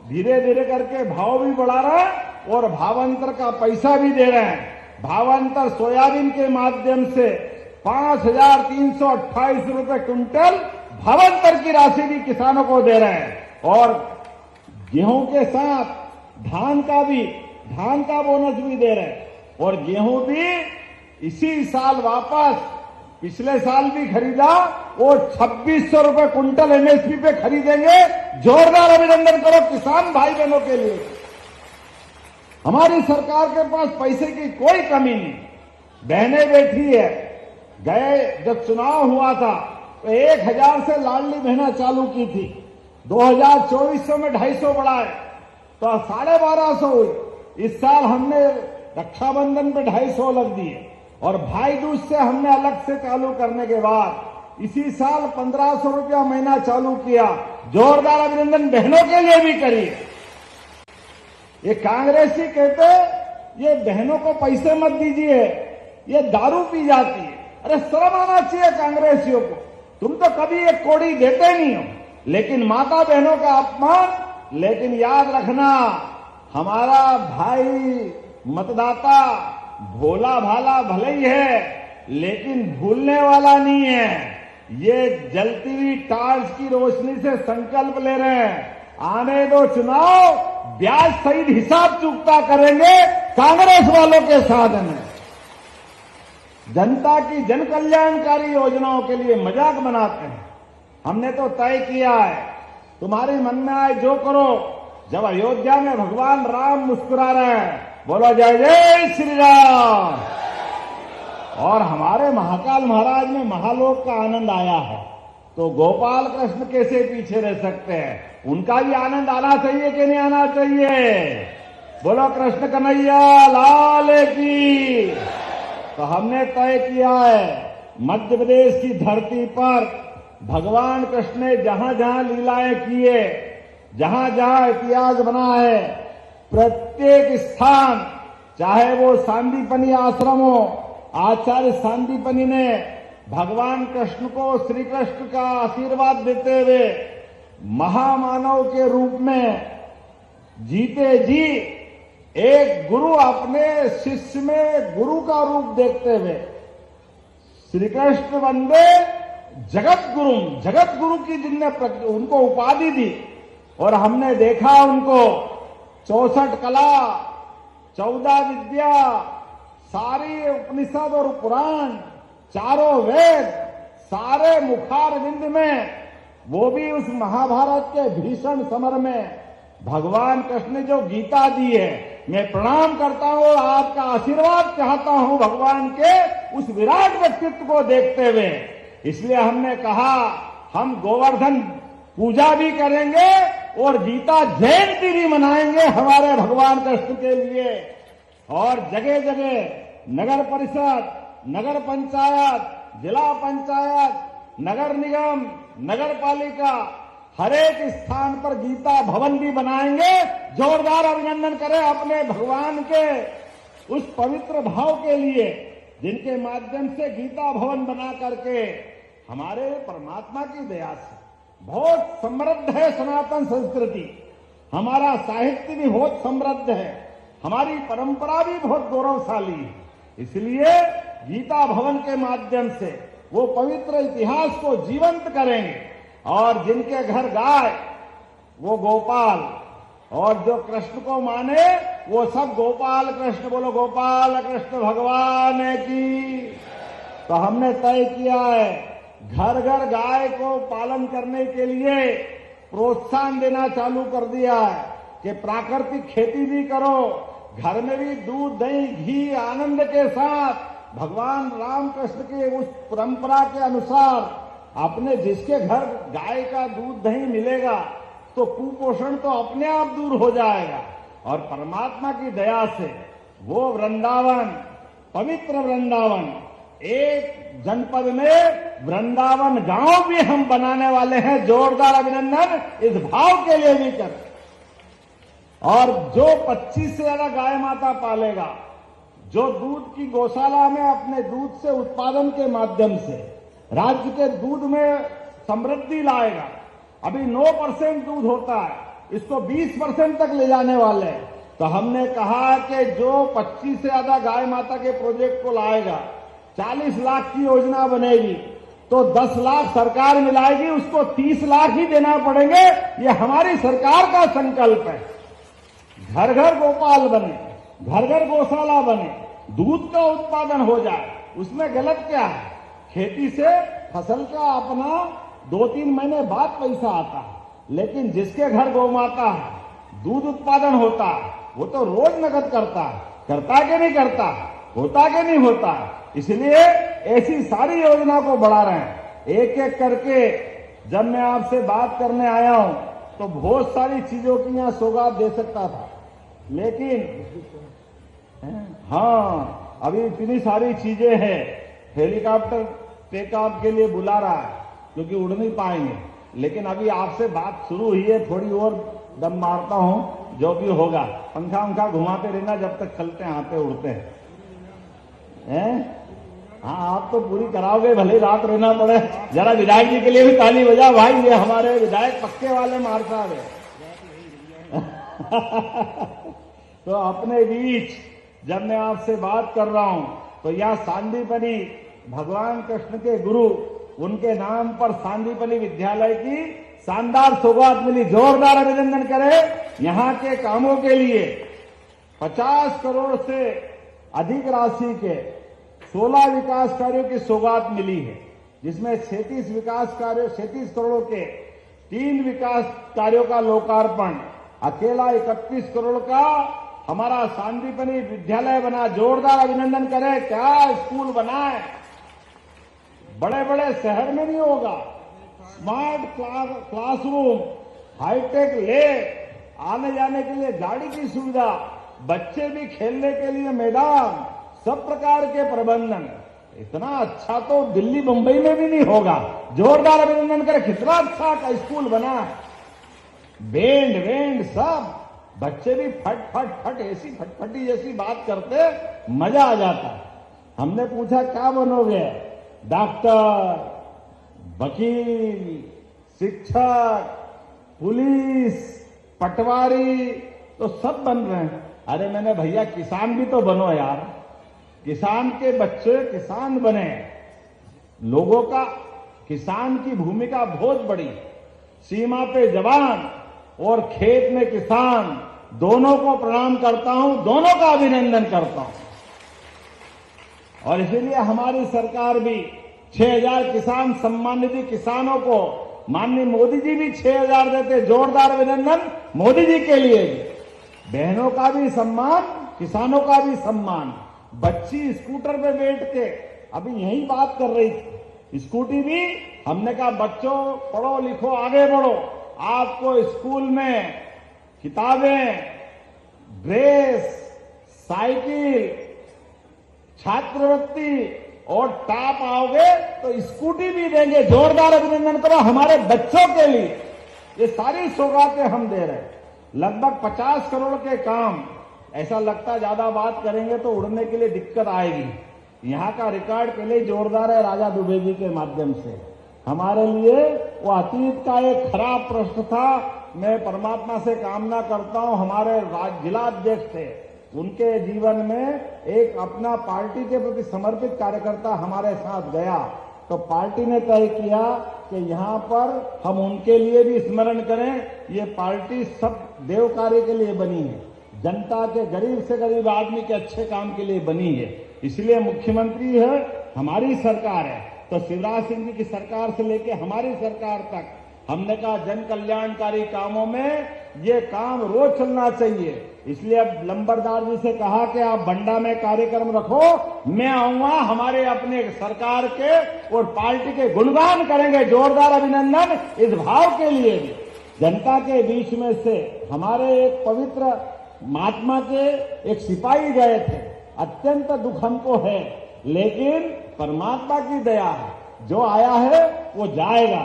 धीरे धीरे करके भाव भी बढ़ा रहा है और भावांतर का पैसा भी दे रहे हैं। भावांतर सोयाबीन के माध्यम से 5,328 रुपए क्विंटल भावांतर की राशि भी किसानों को दे रहे हैं। और गेहूं के साथ धान का बोनस भी दे रहे हैं। और गेहूं भी इसी साल वापस पिछले साल भी खरीदा और 2600 रुपए क्विंटल एमएसपी पे खरीदेंगे। जोरदार अभिनंदन करो किसान भाई बहनों के लिए। हमारी सरकार के पास पैसे की कोई कमी नहीं, बहनें बैठी है। गए जब चुनाव हुआ था तो 1000 से लाडली बहना चालू की थी, 2024 में 250 बढ़ाए तो 1250 हुई। इस साल हमने रक्षाबंधन पे 250 लग दिए और भाई दूज से हमने अलग से चालू करने के बाद इसी साल 1500 रुपया महीना चालू किया। जोरदार अभिनंदन बहनों के लिए भी करिए। ये कांग्रेसी कहते ये बहनों को पैसे मत दीजिए, ये दारू पी जाती है। अरे शर्म आना चाहिए कांग्रेसियों को, तुम तो कभी एक कौड़ी देते नहीं हो, लेकिन माता बहनों का अपमान। लेकिन याद रखना, हमारा भाई मतदाता भोला भाला भले ही है, लेकिन भूलने वाला नहीं है। ये जलती हुई टार्च की रोशनी से संकल्प ले रहे हैं, आने दो चुनाव, ब्याज सहित हिसाब चुकता करेंगे कांग्रेस वालों के साथ में। जनता की जन कल्याणकारी योजनाओं के लिए मजाक बनाते हैं। हमने तो तय किया है, तुम्हारे मन में आए जो करो। जब अयोध्या में भगवान राम मुस्कुरा रहे हैं, बोलो जय जय श्री राम। और हमारे महाकाल महाराज में महालोक का आनंद आया है, तो गोपाल कृष्ण कैसे पीछे रह सकते हैं। उनका भी आनंद आना चाहिए कि नहीं आना चाहिए। बोलो कृष्ण कन्हैया लाल की। तो हमने तय किया है, मध्य प्रदेश की धरती पर भगवान कृष्ण ने जहां जहां लीलाएं किए, जहां जहां इतिहास बना है, प्रत्येक स्थान, चाहे वो सांदीपनी आश्रम हो, आचार्य सांदीपनी ने भगवान कृष्ण को श्री कृष्ण का आशीर्वाद देते हुए महामानव के रूप में जीते जी एक गुरु अपने शिष्य में गुरु का रूप देखते हुए श्री कृष्ण वंदे जगत गुरु की जिनने उनको उपाधि दी। और हमने देखा उनको 64 कला, 14 विद्या, सारी उपनिषद और पुराण, चारों वेद, सारे मुखारविंद में, वो भी उस महाभारत के भीषण समर में भगवान कृष्ण ने जो गीता दी है। मैं प्रणाम करता हूं और आपका आशीर्वाद चाहता हूं भगवान के उस विराट व्यक्तित्व को देखते हुए। इसलिए हमने कहा हम गोवर्धन पूजा भी करेंगे और गीता जयंती भी मनाएंगे हमारे भगवान कृष्ण के लिए। और जगह जगह नगर परिषद, नगर पंचायत, जिला पंचायत, नगर निगम, नगर पालिका, हर एक स्थान पर गीता भवन भी बनाएंगे। जोरदार अभिनंदन करें अपने भगवान के उस पवित्र भाव के लिए, जिनके माध्यम से गीता भवन बना करके हमारे परमात्मा की दया से बहुत समृद्ध है सनातन संस्कृति। हमारा साहित्य भी बहुत समृद्ध है, हमारी परंपरा भी बहुत गौरवशाली है। इसलिए गीता भवन के माध्यम से वो पवित्र इतिहास को जीवंत करेंगे। और जिनके घर गाय वो गोपाल, और जो कृष्ण को माने वो सब गोपाल कृष्ण। बोलो गोपाल कृष्ण भगवान की। तो हमने तय किया है घर घर गाय को पालन करने के लिए प्रोत्साहन देना चालू कर दिया है कि प्राकृतिक खेती भी करो, घर में भी दूध दही घी आनंद के साथ भगवान रामकृष्ण के उस परंपरा के अनुसार अपने जिसके घर गाय का दूध दही मिलेगा तो कुपोषण तो अपने आप दूर हो जाएगा। और परमात्मा की दया से वो वृंदावन, पवित्र वृंदावन, एक जनपद में वृंदावन गांव भी हम बनाने वाले हैं। जोरदार अभिनंदन इस भाव के लिए भी कर। और जो 25 से ज्यादा गाय माता पालेगा, जो दूध की गौशाला में अपने दूध से उत्पादन के माध्यम से राज्य के दूध में समृद्धि लाएगा, अभी 9% दूध होता है, इसको 20% तक ले जाने वाले हैं। तो हमने कहा कि जो 25 से ज्यादा गाय माता के प्रोजेक्ट को लाएगा, 40 लाख की योजना बनेगी, तो 10 लाख सरकार मिलाएगी, उसको 30 लाख ही देना पड़ेंगे। ये हमारी सरकार का संकल्प है। घर घर गोपाल बने, घर घर गौशाला बने, दूध का उत्पादन हो जाए, उसमें गलत क्या है? खेती से फसल का अपना 2-3 महीने बाद पैसा आता है, लेकिन जिसके घर गौ माता है, दूध उत्पादन होता है, वो तो रोज नकद करता है। करता कि नहीं करता? होता कि नहीं होता? इसलिए ऐसी सारी योजना को बढ़ा रहे हैं। एक एक करके जब मैं आपसे बात करने आया हूं तो बहुत सारी चीजों की यहां सौगात दे सकता था, लेकिन हाँ, अभी इतनी सारी चीजें हैं। हेलीकॉप्टर टेक ऑफ के लिए बुला रहा है क्योंकि उड़ नहीं पाएंगे, लेकिन अभी आपसे बात शुरू हुई है, थोड़ी और दम मारता हूं, जो भी होगा। पंखा उंखा घुमाते रहना जब तक चलते आते उड़ते हैं। हाँ, आप तो पूरी कराओगे, भले रात रहना पड़े। जरा विधायक जी के लिए भी ताली बजा भाई, ये हमारे विधायक पक्के वाले मार साहब है। तो अपने बीच जब मैं आपसे बात कर रहा हूं तो यह सांदीपनी भगवान कृष्ण के गुरु, उनके नाम पर सांदीपनी विद्यालय की शानदार सौगात मिली। जोरदार अभिनंदन करें। यहां के कामों के लिए 50 करोड़ से अधिक राशि के 16 विकास कार्यों की सौगात मिली है, जिसमें 36 करोड़ के 3 विकास कार्यों का लोकार्पण, अकेला 31 करोड़ का हमारा सांदीपनी विद्यालय बना। जोरदार अभिनंदन करें। क्या स्कूल बना है, बड़े बड़े शहर में नहीं होगा। स्मार्ट क्लासरूम, हाईटेक लैब, आने जाने के लिए गाड़ी की सुविधा, बच्चे भी खेलने के लिए मैदान, सब प्रकार के प्रबंधन। इतना अच्छा तो दिल्ली मुंबई में भी नहीं होगा। जोरदार अभिनंदन करें। कितना अच्छा का स्कूल बना है। बैंड वेंड सब, बच्चे भी फट फट फट ऐसी फटफटी जैसी बात करते, मजा आ जाता। हमने पूछा क्या बनोगे? डॉक्टर, वकील, शिक्षक, पुलिस, पटवारी, तो सब बन रहे हैं। अरे मैंने भैया किसान भी तो बनो यार, किसान के बच्चे किसान बने। लोगों का किसान की भूमिका बहुत बड़ी। सीमा पे जवान और खेत में किसान, दोनों को प्रणाम करता हूं, दोनों का अभिनंदन करता हूं। और इसीलिए हमारी सरकार भी 6,000 किसान सम्मान निधि किसानों को, माननीय मोदी जी भी 6,000 देते। जोरदार अभिनंदन मोदी जी के लिए। बहनों का भी सम्मान, किसानों का भी सम्मान। बच्ची स्कूटर पे बैठ के अभी यही बात कर रही थी, स्कूटी भी हमने कहा बच्चों पढ़ो लिखो आगे बढ़ो, आपको स्कूल में किताबें, ड्रेस, साइकिल, छात्रवृत्ति और टॉप आओगे तो स्कूटी भी देंगे। जोरदार अभिनंदन करो हमारे बच्चों के लिए। ये सारी सौगातें हम दे रहे हैं। लगभग 50 करोड़ के काम। ऐसा लगता ज्यादा बात करेंगे तो उड़ने के लिए दिक्कत आएगी। यहाँ का रिकॉर्ड पहले ही जोरदार है राजा दुबे जी के माध्यम से। हमारे लिए वो अतीत का एक खराब प्रश्न था। मैं परमात्मा से कामना करता हूं हमारे जिला अध्यक्ष थे, उनके जीवन में एक अपना पार्टी के प्रति समर्पित कार्यकर्ता हमारे साथ गया, तो पार्टी ने तय किया कि यहां पर हम उनके लिए भी स्मरण करें। ये पार्टी सब देव कार्य के लिए बनी है, जनता के गरीब से गरीब आदमी के अच्छे काम के लिए बनी है। इसलिए मुख्यमंत्री है, हमारी सरकार है, तो शिवराज सिंह जी की सरकार से लेकर हमारी सरकार तक हमने कहा जन कल्याणकारी कामों में ये काम रोज चलना चाहिए। इसलिए अब लंबरदार जी से कहा कि आप बंडा में कार्यक्रम रखो, मैं आऊंगा, हमारे अपने सरकार के और पार्टी के गुणगान करेंगे। जोरदार अभिनंदन इस भाव के लिए भी। जनता के बीच में से हमारे एक पवित्र महात्मा के एक सिपाही गए थे। अत्यंत दुख हमको है, लेकिन परमात्मा की दया है, जो आया है वो जाएगा।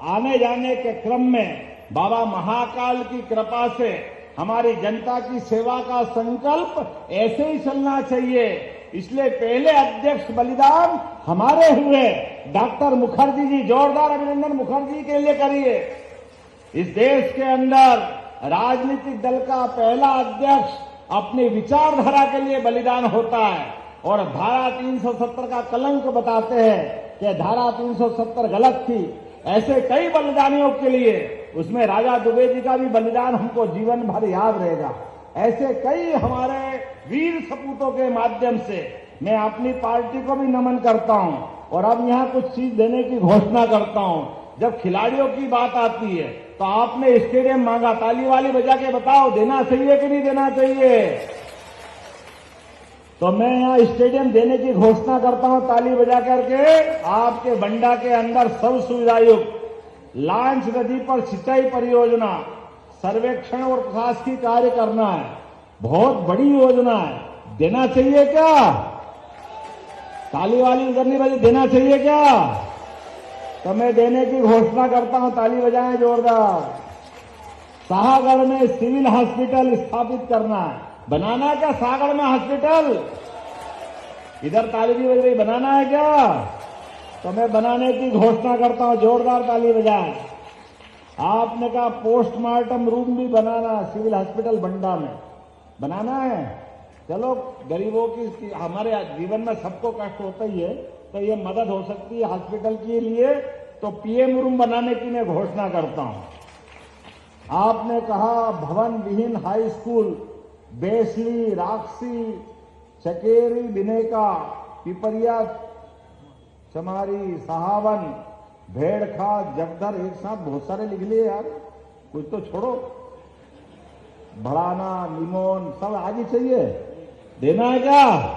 आने जाने के क्रम में बाबा महाकाल की कृपा से हमारी जनता की सेवा का संकल्प ऐसे ही चलना चाहिए। इसलिए पहले अध्यक्ष बलिदान हमारे हुए। डॉक्टर मुखर्जी जी, जोरदार अभिनंदन मुखर्जी के लिए करिए। इस देश के अंदर राजनीतिक दल का पहला अध्यक्ष अपनी विचारधारा के लिए बलिदान होता है और धारा 370 का कलंक बताते हैं कि धारा 370 गलत थी। ऐसे कई बलिदानियों के लिए, उसमें राजा दुबे जी का भी बलिदान हमको जीवन भर याद रहेगा। ऐसे कई हमारे वीर सपूतों के माध्यम से मैं अपनी पार्टी को भी नमन करता हूं और अब यहां कुछ चीज देने की घोषणा करता हूं। जब खिलाड़ियों की बात आती है तो आपने स्टेडियम मांगा, ताली वाली बजा के बताओ देना चाहिए कि नहीं देना चाहिए। तो मैं यहां स्टेडियम देने की घोषणा करता हूं ताली बजा करके। आपके बंडा के अंदर सब सुविधायुक्त लांच नदी पर सिंचाई परियोजना, सर्वेक्षण और प्रशासकीय कार्य करना है। बहुत बड़ी योजना है, देना चाहिए क्या? ताली वाली करनी बजी, देना चाहिए क्या? तो मैं देने की घोषणा करता हूं, ताली बजाएं जोरदार। शाहगढ़ में सिविल हॉस्पिटल स्थापित करना है। बनाना है क्या शाहगढ़ में हॉस्पिटल? इधर ताली भी बज रही, बनाना है क्या? तो मैं बनाने की घोषणा करता हूं, जोरदार ताली बजाएं। आपने कहा पोस्टमार्टम रूम भी बनाना, सिविल हॉस्पिटल बंडा में बनाना है। चलो, गरीबों की, हमारे जीवन में सबको कष्ट होता ही है, तो ये मदद हो सकती है हॉस्पिटल के लिए, तो पीएम रूम बनाने की मैं घोषणा करता हूं। आपने कहा भवन विहीन हाई स्कूल बेसली, राक्षी, चकेरी, बिनेका, पिपरिया, चमारी, सहावन, भेड़खा, जगदर, एक साथ बहुत सारे लिख लिए यार, कुछ तो छोड़ो। बढ़ाना, निमोन, सब आज ही चाहिए, देना है क्या?